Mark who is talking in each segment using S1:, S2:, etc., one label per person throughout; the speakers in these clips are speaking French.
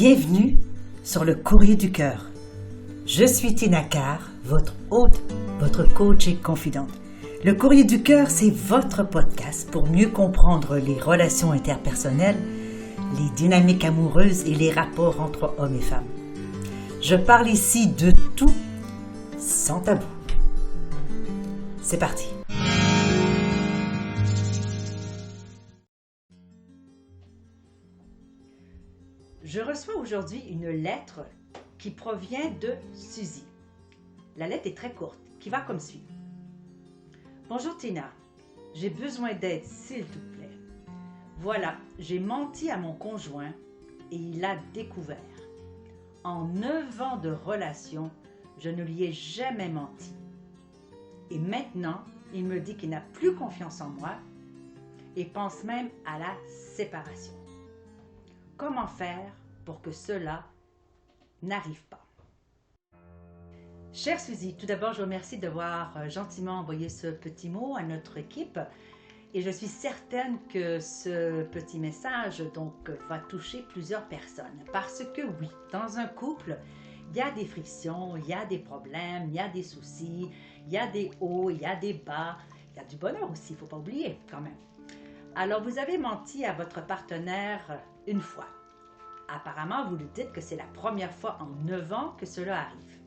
S1: Bienvenue sur le Courrier du Cœur. Je suis Tina Carr, votre hôte, votre coach et confidente. Le Courrier du Cœur, c'est votre podcast pour mieux comprendre les relations interpersonnelles, les dynamiques amoureuses et les rapports entre hommes et femmes. Je parle ici de tout, sans tabou. C'est parti. Je reçois aujourd'hui une lettre qui provient de Suzy. La lettre est très courte, qui va comme suit. Bonjour Tina, j'ai besoin d'aide s'il te plaît. Voilà, j'ai menti à mon conjoint et il l'a découvert. En 9 ans de relation, je ne lui ai jamais menti. Et maintenant, il me dit qu'il n'a plus confiance en moi et pense même à la séparation. Comment faire pour que cela n'arrive pas? Chère Suzy, tout d'abord, je vous remercie d'avoir gentiment envoyé ce petit mot à notre équipe et je suis certaine que ce petit message va toucher plusieurs personnes parce que oui, dans un couple, il y a des frictions, il y a des problèmes, il y a des soucis, il y a des hauts, il y a des bas, il y a du bonheur aussi, il ne faut pas oublier quand même. Alors, vous avez menti à votre partenaire une fois. Apparemment, vous lui dites que c'est la première fois en 9 ans que cela arrive.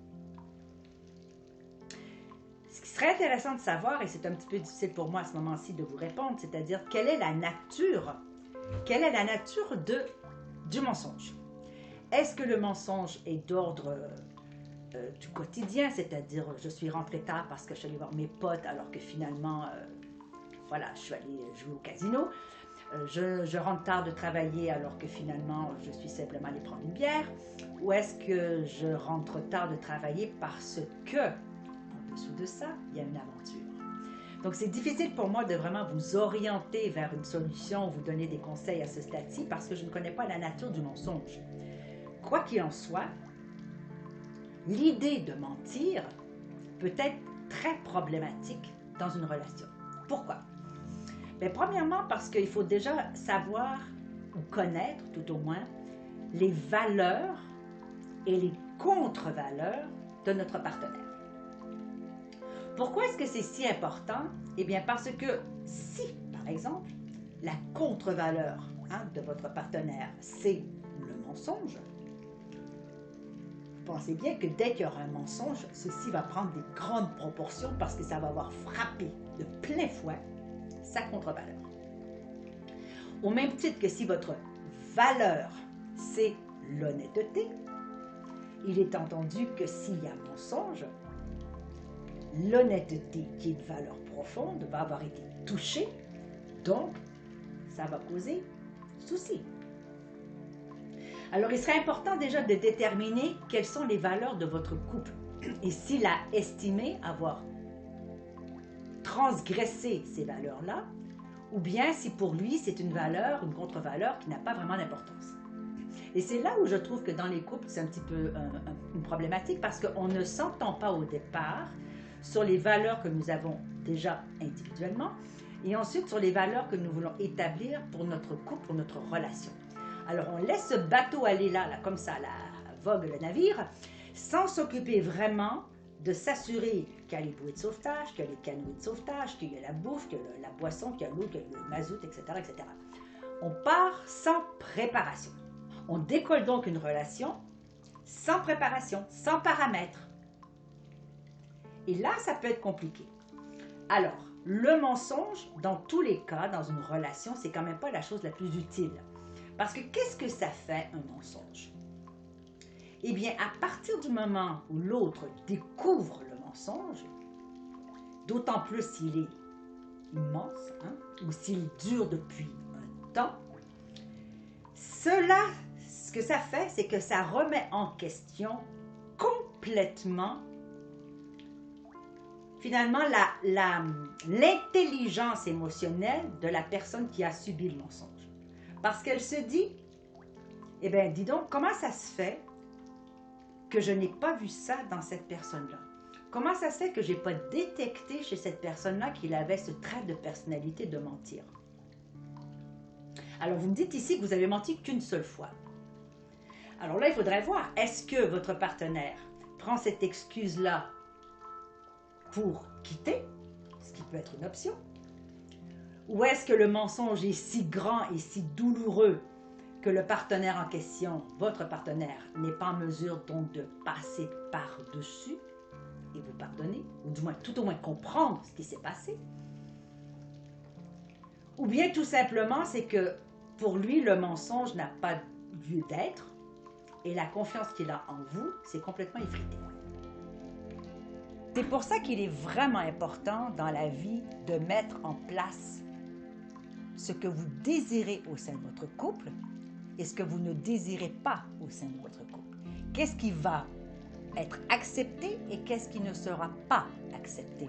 S1: Ce qui serait intéressant de savoir, et c'est un petit peu difficile pour moi à ce moment-ci de vous répondre, c'est-à-dire quelle est la nature du mensonge. Est-ce que le mensonge est d'ordre du quotidien, c'est-à-dire je suis rentrée tard parce que je suis allée voir mes potes alors que finalement, je suis allée jouer au casino. Je rentre tard de travailler alors que finalement je suis simplement allée prendre une bière, ou est-ce que je rentre tard de travailler parce que en dessous de ça il y a une aventure. Donc c'est difficile pour moi de vraiment vous orienter vers une solution, vous donner des conseils à ce stade-ci parce que je ne connais pas la nature du mensonge. Quoi qu'il en soit, l'idée de mentir peut être très problématique dans une relation. Pourquoi? Bien, premièrement, parce qu'il faut déjà savoir ou connaître, tout au moins, les valeurs et les contre-valeurs de notre partenaire. Pourquoi est-ce que c'est si important? Eh bien, parce que si, par exemple, la contre-valeur de votre partenaire, c'est le mensonge, vous pensez bien que dès qu'il y aura un mensonge, ceci va prendre des grandes proportions parce que ça va avoir frappé de plein fouet sa contre-valeur. Au même titre que si votre valeur, c'est l'honnêteté, il est entendu que s'il y a mensonge, l'honnêteté, qui est une valeur profonde, va avoir été touchée, donc ça va causer souci. Alors, il serait important déjà de déterminer quelles sont les valeurs de votre couple et s'il a estimé avoir transgresser ces valeurs-là, ou bien si pour lui c'est une valeur, une contre-valeur qui n'a pas vraiment d'importance. Et c'est là où je trouve que dans les couples, c'est un petit peu une problématique parce qu'on ne s'entend pas au départ sur les valeurs que nous avons déjà individuellement et ensuite sur les valeurs que nous voulons établir pour notre couple, pour notre relation. Alors on laisse ce bateau aller là comme ça, la vogue le navire, sans s'occuper vraiment de s'assurer qu'il y a les bouées de sauvetage, qu'il y a les canoës de sauvetage, qu'il y a la bouffe, qu'il y a la boisson, qu'il y a l'eau, qu'il y a le mazout, etc., etc. On part sans préparation. On décolle donc une relation sans préparation, sans paramètres. Et là, ça peut être compliqué. Alors, le mensonge, dans tous les cas, dans une relation, c'est quand même pas la chose la plus utile. Parce que qu'est-ce que ça fait, un mensonge? Eh bien, à partir du moment où l'autre découvre le mensonge, d'autant plus s'il est immense, ou s'il dure depuis un temps, ce que ça fait, c'est que ça remet en question complètement, finalement, l'intelligence émotionnelle de la personne qui a subi le mensonge. Parce qu'elle se dit, eh bien, dis donc, comment ça se fait que je n'ai pas vu ça dans cette personne-là? Comment ça se fait que je n'ai pas détecté chez cette personne-là qu'il avait ce trait de personnalité de mentir? Alors, vous me dites ici que vous avez menti qu'une seule fois. Alors là, il faudrait voir, est-ce que votre partenaire prend cette excuse-là pour quitter, ce qui peut être une option, ou est-ce que le mensonge est si grand et si douloureux que le partenaire en question, votre partenaire, n'est pas en mesure donc de passer par-dessus et vous pardonner, ou du moins, tout au moins comprendre ce qui s'est passé? Ou bien tout simplement, c'est que pour lui, le mensonge n'a pas lieu d'être et la confiance qu'il a en vous, c'est complètement effrité. C'est pour ça qu'il est vraiment important dans la vie de mettre en place ce que vous désirez au sein de votre couple et ce que vous ne désirez pas au sein de votre couple. Qu'est-ce qui va être accepté et qu'est-ce qui ne sera pas accepté?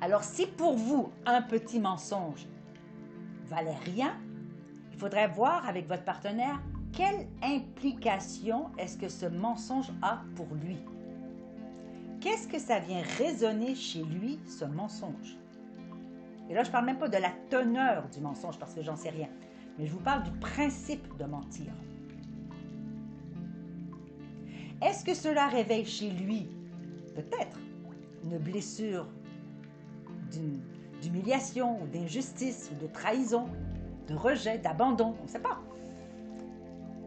S1: Alors, si pour vous, un petit mensonge valait rien, il faudrait voir avec votre partenaire quelle implication est-ce que ce mensonge a pour lui. Qu'est-ce que ça vient résonner chez lui, ce mensonge? Et là, je ne parle même pas de la teneur du mensonge parce que j'en sais rien, mais je vous parle du principe de mentir. Est-ce que cela réveille chez lui, peut-être, une blessure d'humiliation ou d'injustice ou de trahison, de rejet, d'abandon, on ne sait pas.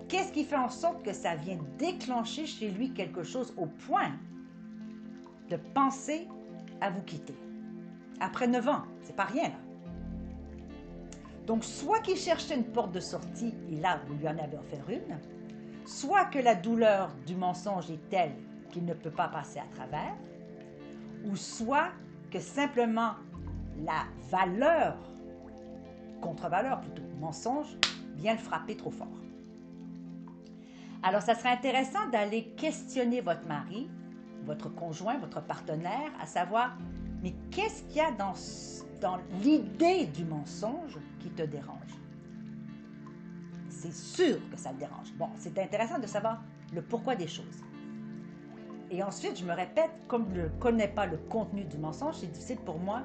S1: Qu'est-ce qui fait en sorte que ça vient déclencher chez lui quelque chose au point de penser à vous quitter? Après 9 ans, c'est pas rien là. Donc, soit qu'il cherchait une porte de sortie et là, vous lui en avez offert une, soit que la douleur du mensonge est telle qu'il ne peut pas passer à travers, ou soit que simplement la valeur, contre-valeur plutôt, mensonge, vient le frapper trop fort. Alors, ça serait intéressant d'aller questionner votre mari, votre conjoint, votre partenaire, à savoir, mais qu'est-ce qu'il y a dans l'idée du mensonge qui te dérange? C'est sûr que ça le dérange. Bon, c'est intéressant de savoir le pourquoi des choses. Et ensuite, je me répète, comme je ne connais pas le contenu du mensonge, c'est difficile pour moi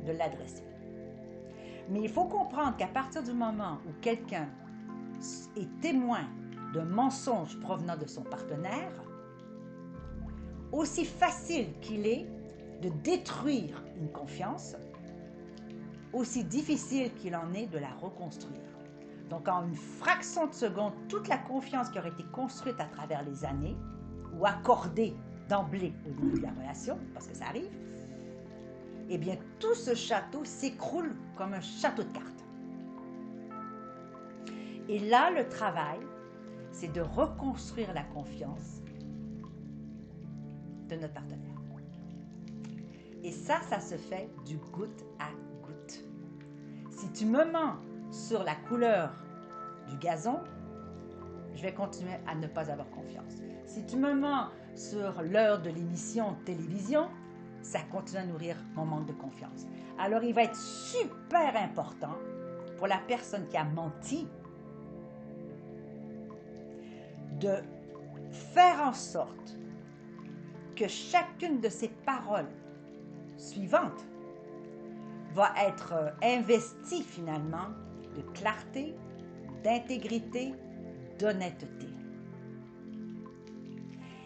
S1: de l'adresser. Mais il faut comprendre qu'à partir du moment où quelqu'un est témoin d'un mensonge provenant de son partenaire, aussi facile qu'il est de détruire une confiance, aussi difficile qu'il en est de la reconstruire. Donc, en une fraction de seconde, toute la confiance qui aurait été construite à travers les années, ou accordée d'emblée au début de la relation, parce que ça arrive, eh bien, tout ce château s'écroule comme un château de cartes. Et là, le travail, c'est de reconstruire la confiance de notre partenaire. Et ça se fait du goutte à goutte. Si tu me mens sur la couleur du gazon, je vais continuer à ne pas avoir confiance. Si tu me mens sur l'heure de l'émission de télévision, ça continue à nourrir mon manque de confiance. Alors, il va être super important pour la personne qui a menti de faire en sorte que chacune de ces paroles suivantes va être investie finalement de clarté, d'intégrité, d'honnêteté.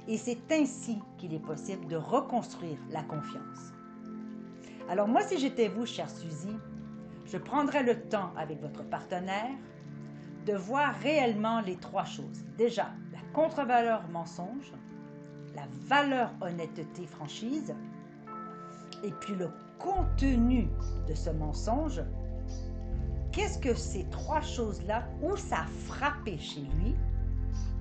S1: Et c'est ainsi qu'il est possible de reconstruire la confiance. Alors moi, si j'étais vous, chère Suzy, je prendrais le temps avec votre partenaire de voir réellement les 3 choses. Déjà, la contre-valeur mensonge, la valeur honnêteté franchise, et puis le contenu de ce mensonge. Qu'est-ce que ces 3 choses-là, où ça a frappé chez lui,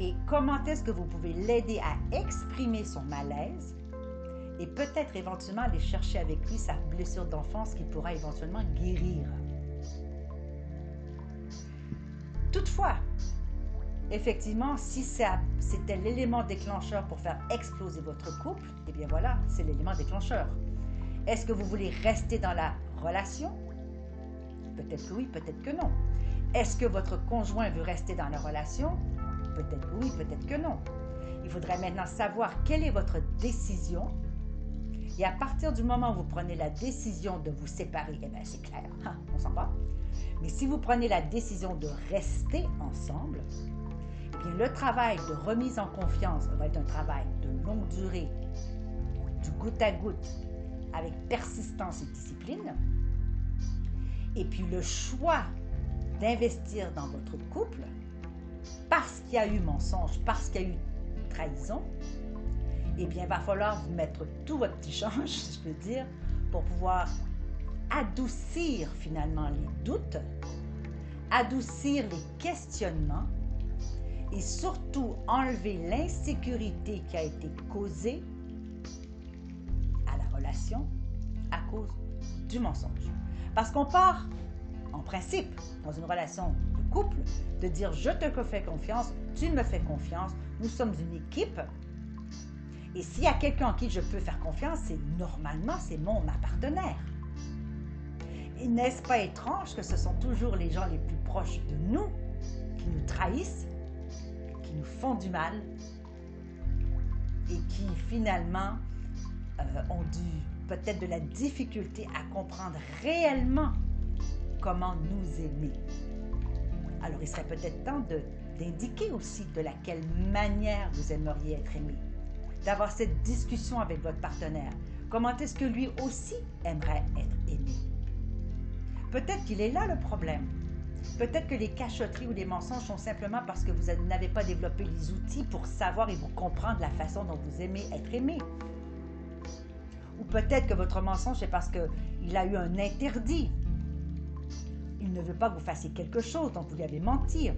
S1: et comment est-ce que vous pouvez l'aider à exprimer son malaise et peut-être éventuellement aller chercher avec lui sa blessure d'enfance qui pourra éventuellement guérir. Toutefois, effectivement, si c'était l'élément déclencheur pour faire exploser votre couple, eh bien voilà, c'est l'élément déclencheur. Est-ce que vous voulez rester dans la relation? Peut-être que oui, peut-être que non. Est-ce que votre conjoint veut rester dans la relation? Peut-être que oui, peut-être que non. Il faudrait maintenant savoir quelle est votre décision. Et à partir du moment où vous prenez la décision de vous séparer, eh bien c'est clair, on s'en va. Mais si vous prenez la décision de rester ensemble, bien, le travail de remise en confiance va être un travail de longue durée, du goutte à goutte, avec persistance et discipline. Et puis le choix d'investir dans votre couple, parce qu'il y a eu mensonge, parce qu'il y a eu trahison, eh bien, il va falloir vous mettre tout votre petit change, si je peux dire, pour pouvoir adoucir finalement les doutes, adoucir les questionnements et surtout enlever l'insécurité qui a été causée à la relation à cause du mensonge. Parce qu'on part, en principe, dans une relation de couple, de dire « je te fais confiance, tu me fais confiance, nous sommes une équipe ». Et s'il y a quelqu'un en qui je peux faire confiance, c'est normalement, c'est ma partenaire. Et n'est-ce pas étrange que ce sont toujours les gens les plus proches de nous qui nous trahissent, qui nous font du mal et qui finalement ont peut-être de la difficulté à comprendre réellement comment nous aimer. Alors il serait peut-être temps d'indiquer aussi de laquelle manière vous aimeriez être aimé, d'avoir cette discussion avec votre partenaire. Comment est-ce que lui aussi aimerait être aimé? Peut-être qu'il est là le problème. Peut-être que les cachotteries ou les mensonges sont simplement parce que vous n'avez pas développé les outils pour savoir et vous comprendre la façon dont vous aimez être aimé. Ou peut-être que votre mensonge est parce qu'il a eu un interdit. Il ne veut pas que vous fassiez quelque chose, donc vous lui avez menti.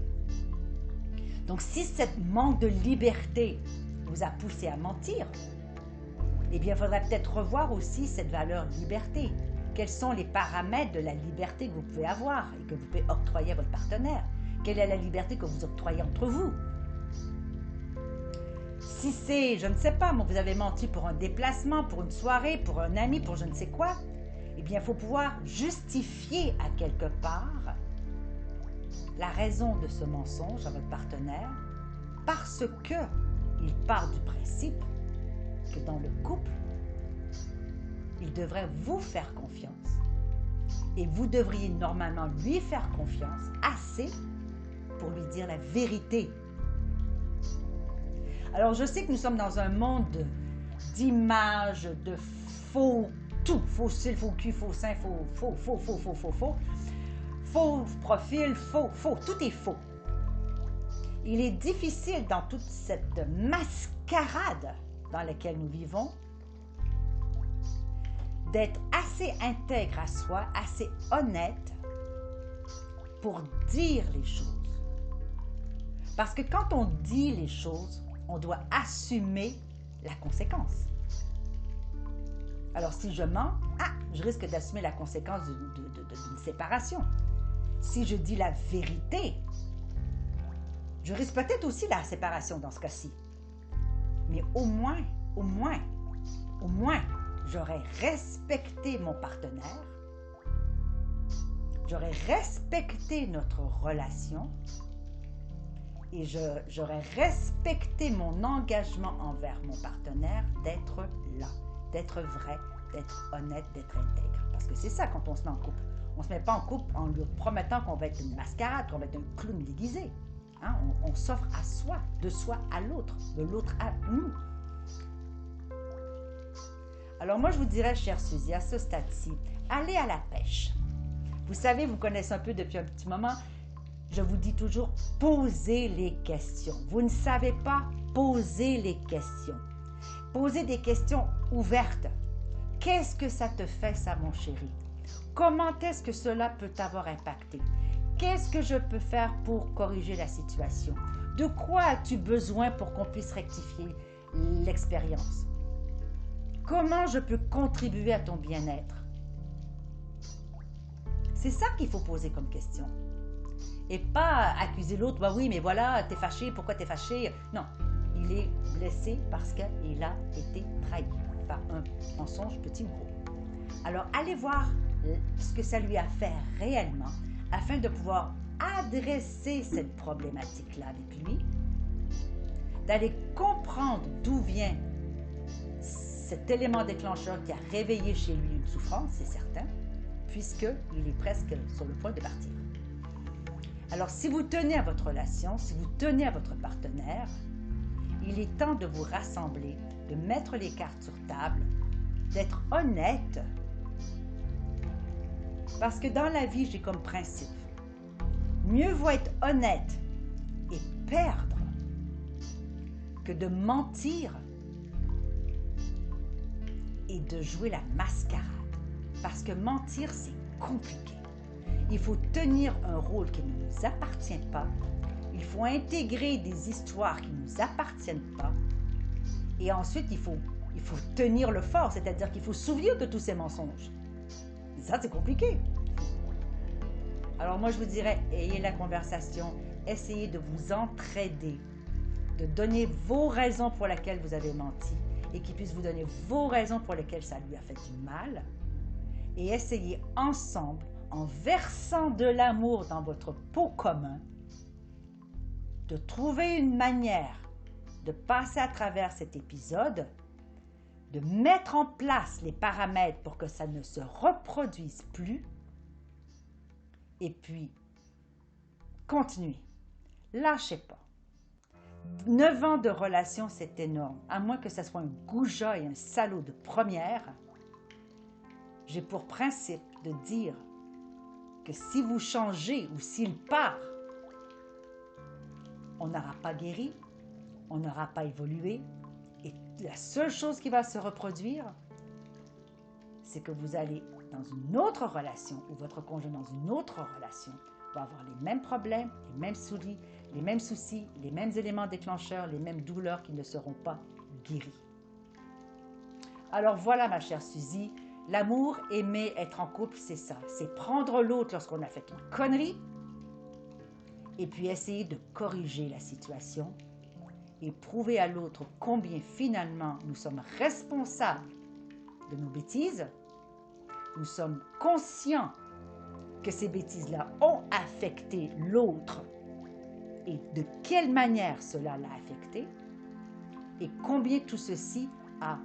S1: Donc si cette manque de liberté vous a poussé à mentir, eh bien, il faudrait peut-être revoir aussi cette valeur liberté. Quels sont les paramètres de la liberté que vous pouvez avoir et que vous pouvez octroyer à votre partenaire? Quelle est la liberté que vous octroyez entre vous? Si c'est, je ne sais pas, vous avez menti pour un déplacement, pour une soirée, pour un ami, pour je ne sais quoi, eh bien, il faut pouvoir justifier à quelque part la raison de ce mensonge à votre partenaire parce qu'il part du principe que dans le couple, il devrait vous faire confiance. Et vous devriez normalement lui faire confiance assez pour lui dire la vérité. Alors, je sais que nous sommes dans un monde d'images, de faux tout. Faux style, faux cul, faux sein, faux profil, faux. Tout est faux. Il est difficile dans toute cette mascarade dans laquelle nous vivons d'être assez intègre à soi, assez honnête pour dire les choses. Parce que quand on dit les choses, on doit assumer la conséquence. Alors si je mens, je risque d'assumer la conséquence d'une séparation. Si je dis la vérité, je risque peut-être aussi la séparation dans ce cas-ci. Mais au moins, j'aurais respecté mon partenaire, j'aurais respecté notre relation et j'aurais respecté mon engagement envers mon partenaire d'être là, d'être vrai, d'être honnête, d'être intègre. Parce que c'est ça quand on se met en couple. On ne se met pas en couple en lui promettant qu'on va être une mascarade, qu'on va être un clown déguisé. Hein? On s'offre à soi, de soi à l'autre, de l'autre à nous. Alors moi, je vous dirais, chère Suzy, à ce stade-ci, allez à la pêche. Vous savez, vous connaissez un peu depuis un petit moment, je vous dis toujours, posez les questions. Vous ne savez pas, posez les questions. Posez des questions ouvertes. Qu'est-ce que ça te fait, ça, mon chéri? Comment est-ce que cela peut t'avoir impacté? Qu'est-ce que je peux faire pour corriger la situation? De quoi as-tu besoin pour qu'on puisse rectifier l'expérience? Comment je peux contribuer à ton bien-être? C'est ça qu'il faut poser comme question. Et pas accuser l'autre, bah oui, mais voilà, t'es fâché, pourquoi t'es fâché? Non, il est blessé parce qu'il a été trahi par un mensonge petit ou gros. Alors, allez voir ce que ça lui a fait réellement afin de pouvoir adresser cette problématique-là avec lui, d'aller comprendre d'où vient cet élément déclencheur qui a réveillé chez lui une souffrance, c'est certain, puisqu'il est presque sur le point de partir. Alors, si vous tenez à votre relation, si vous tenez à votre partenaire, il est temps de vous rassembler, de mettre les cartes sur table, d'être honnête. Parce que dans la vie, j'ai comme principe, mieux vaut être honnête et perdre que de mentir et de jouer la mascarade. Parce que mentir, c'est compliqué. Il faut tenir un rôle qui ne nous appartient pas. Il faut intégrer des histoires qui ne nous appartiennent pas. Et ensuite, il faut tenir le fort, c'est-à-dire qu'il faut se souvenir de tous ces mensonges. Et ça, c'est compliqué. Alors moi, je vous dirais, ayez la conversation, essayez de vous entraider, de donner vos raisons pour lesquelles vous avez menti et qu'il puisse vous donner vos raisons pour lesquelles ça lui a fait du mal. Et essayez ensemble, en versant de l'amour dans votre pot commun, de trouver une manière de passer à travers cet épisode, de mettre en place les paramètres pour que ça ne se reproduise plus, et puis continuez. Lâchez pas. 9 ans de relation, c'est énorme. À moins que ça soit un goujat et un salaud de première, j'ai pour principe de dire que si vous changez ou s'il part, on n'aura pas guéri, on n'aura pas évolué, et la seule chose qui va se reproduire, c'est que vous allez dans une autre relation, ou votre conjoint dans une autre relation, va avoir les mêmes problèmes, les mêmes soucis, les mêmes éléments déclencheurs, les mêmes douleurs qui ne seront pas guéris. Alors voilà, ma chère Suzy, l'amour, aimer, être en couple, c'est ça. C'est prendre l'autre lorsqu'on a fait une connerie, et puis essayer de corriger la situation et prouver à l'autre combien finalement nous sommes responsables de nos bêtises. Nous sommes conscients que ces bêtises-là ont affecté l'autre et de quelle manière cela l'a affecté et combien tout ceci a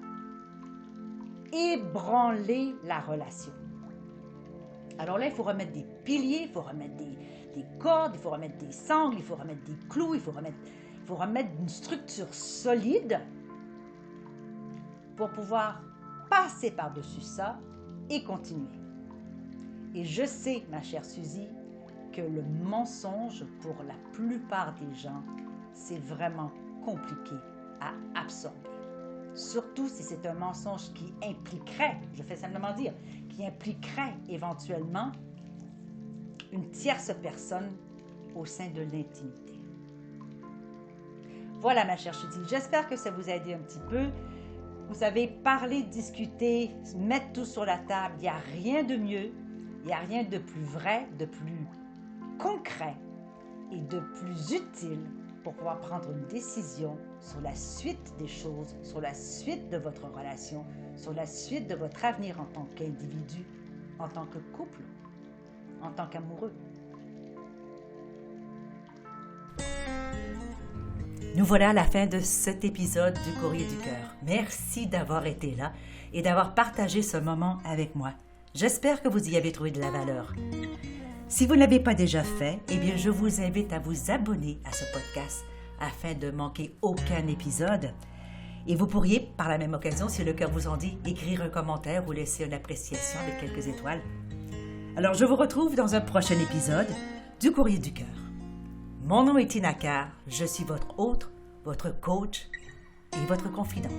S1: ébranlé la relation. Alors là, il faut remettre des piliers, il faut remettre des cordes, il faut remettre des sangles, il faut remettre des clous, il faut remettre une structure solide pour pouvoir passer par-dessus ça et continuer. Et je sais, ma chère Suzy, que le mensonge, pour la plupart des gens, c'est vraiment compliqué à absorber. Surtout si c'est un mensonge qui impliquerait, je fais simplement dire, qui impliquerait éventuellement une tierce personne au sein de l'intimité. Voilà, ma chère Suzy, j'espère que ça vous a aidé un petit peu. Vous savez, parler, discuter, mettre tout sur la table, il n'y a rien de mieux, il n'y a rien de plus vrai, de plus concret et de plus utile pour pouvoir prendre une décision sur la suite des choses, sur la suite de votre relation, sur la suite de votre avenir en tant qu'individu, en tant que couple, en tant qu'amoureux. Nous voilà à la fin de cet épisode du Courrier du Cœur. Merci d'avoir été là et d'avoir partagé ce moment avec moi. J'espère que vous y avez trouvé de la valeur. Si vous ne l'avez pas déjà fait, eh bien, je vous invite à vous abonner à ce podcast afin de manquer aucun épisode. Et vous pourriez, par la même occasion, si le cœur vous en dit, écrire un commentaire ou laisser une appréciation avec quelques étoiles. Alors, je vous retrouve dans un prochain épisode du Courrier du Cœur. Mon nom est Tina Carr, je suis votre hôte, votre coach et votre confidente.